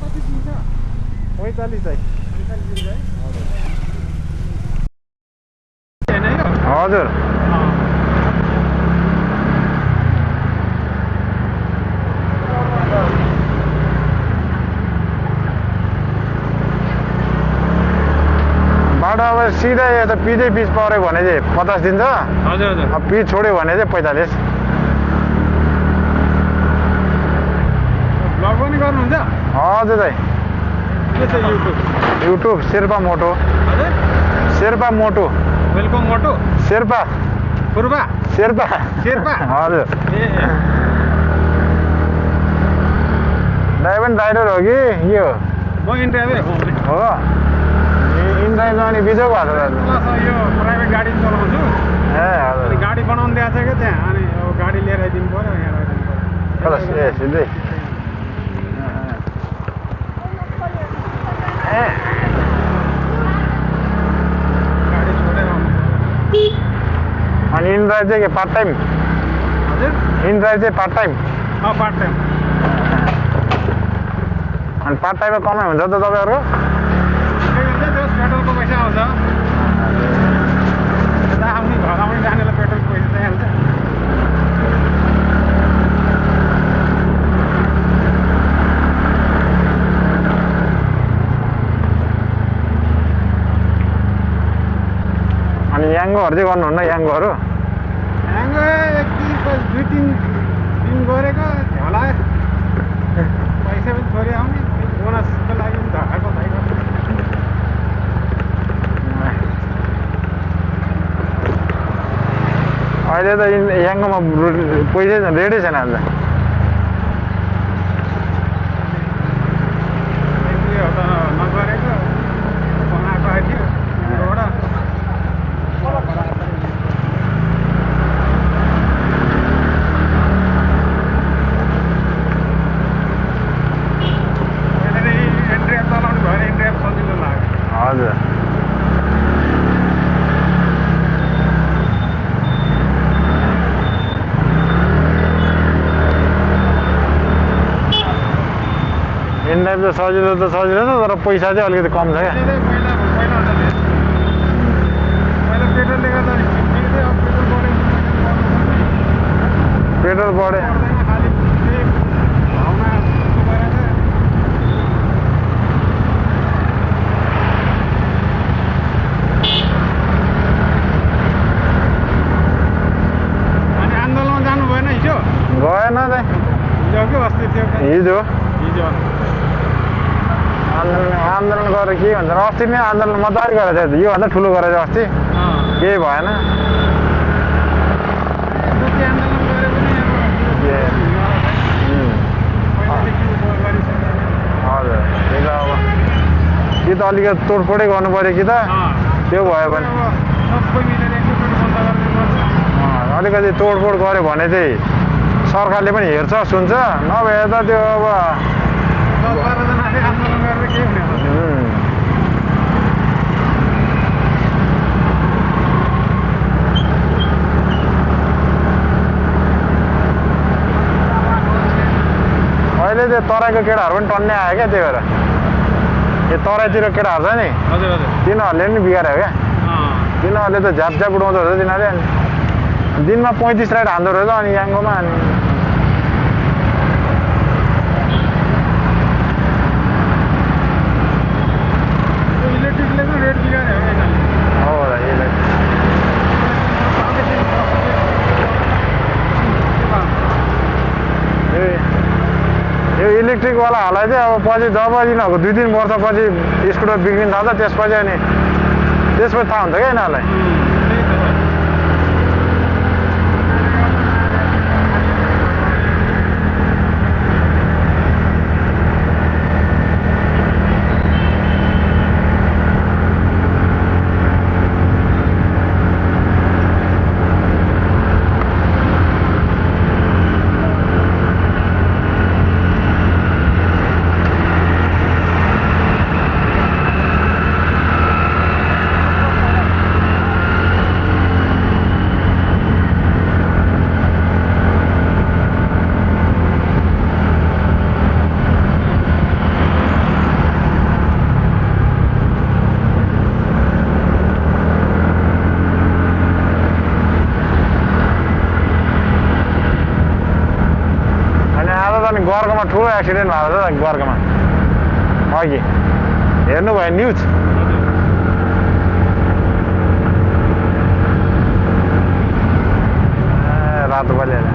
कति दिन्छ? 45 है। 45 दिन्छ है? हजुर। बाटो अब सिधै यता पिचै पिच पऱ्यो भने चाहिँ 50 दिन्छ। हजुर हजुर। अब पिच छोड्यो भने चाहिँ 45। ब्लग पनि गर्नुहुन्छ? हजुर दाइ। के छ युट्युब शेर्पा मोटो। हजुर? शेर्पा मोटो। वेलकम मोटो? शेर्पा। फुर्बा? शेर्पा। शेर्पा? हजुर। ए दाइ पनि ड्राइभर हो कि के हो? म इन्ड्राइभरै हो। हो? इन्ड्राइभ जाने बिजोग भएको छ दाजु। यो प्राइभेट गाडी चलाउँछु। ए हजुर। अनि गाडी बनाउनु दिएको छ क्या त्यहाँ, अनि अब गाडी लिएर आइदिनु पऱ्यो, यहाँ आइदिनु पऱ्यो। ए सिधै। गाडी छोडेर आउनु। अनि इन्ड्राइभ चाहिँ के पार्ट टाइम? हजुर? इन्ड्राइभ चाहिँ पार्ट टाइम? Part time. अनि पार्ट टाइममा कमाइ हुन्छ त तपाईँहरूको? पेट्रोलको पैसा आउँछ। यता आउने घर आउने जानेलाई पेट्रोलको पैसा चाहिहाल्छ। अनि याङ्गोहरू चाहिँ गर्नुहुन्न? याङ्गोहरू याङ्गो 2-3 दिन गरेको होला। पैसा पनि छोरी आउने, बोनसको लागि पनि धक्काको भइगयो। अहिले त याङ्गोमा पैसै रेटै छैन अहिले त। यो त नगरेको बनाएको आइदियो रोड। इन्ड्राइभ चलाउनु भएर इन्ड्राइभ सजिलो लाग्यो। हजुर। इन्ड्राइभ त सजिलो त सजिलो छ, तर पैसा चाहिँ अलिकति कम छ क्या। पहिला पेट्रोलले गर्दा पेट्रोल बढ्यो। खालि भाउमा अनि आन्दोलनमा जानु भएन हिजो? गएन त हिजो कि अस्ति थियो? हिजो हिजो। आन्दोलन गरेर के भन्छ? अस्ति नै आन्दोलन मजाले गरेको थियो, योभन्दा ठुलो गरेको थियो अस्ति। केही भएन। जति आन्दोलन गरे पनि हजुर। त्यही त अब कि त अलिकति तोडफोडै गर्नु पऱ्यो कि त त्यो भयो भने। सबै मिलेर एकैचोटि बन्द गरिदिनुपर्छ। अलिकति तोडफोड गऱ्यो भने चाहिँ सरकारले पनि हेर्छ सुन्छ, नभए त त्यो अब 10-12 जनाले आन्दोलन गरेर के हुने हो? अहिले त्यो तराईको केटाहरू पनि टन्ने आयो क्या, त्यही भएर यो तराईतिर केटाहरू छ नि, हजुर हजुर। तिनीहरूले पनि बिगार्यो क्या। तिनीहरूले त झ्याप झ्याप उठाउँदो रहेछ तिनीहरूले। अनि दिनमा 35 राइड हान्दो रहेछ अनि याङ्गोमा। अनि इलेक्ट्रिकले पनि रेट बिगार्यो हो र यो इलेक्ट्रिकवालाहरूलाई चाहिँ अब पछि जब यिनीहरूको 2-3 वर्षपछि स्कुटर बिग्रिन थाल्छ, त्यसपछि अनि त्यसपछि थाहा हुन्छ क्या यिनीहरूलाई। अनि गर्गमा ठुलो एक्सिडेन्ट भएको छ गर्गमा अघि हेर्नुभयो न्युज रातो बलिया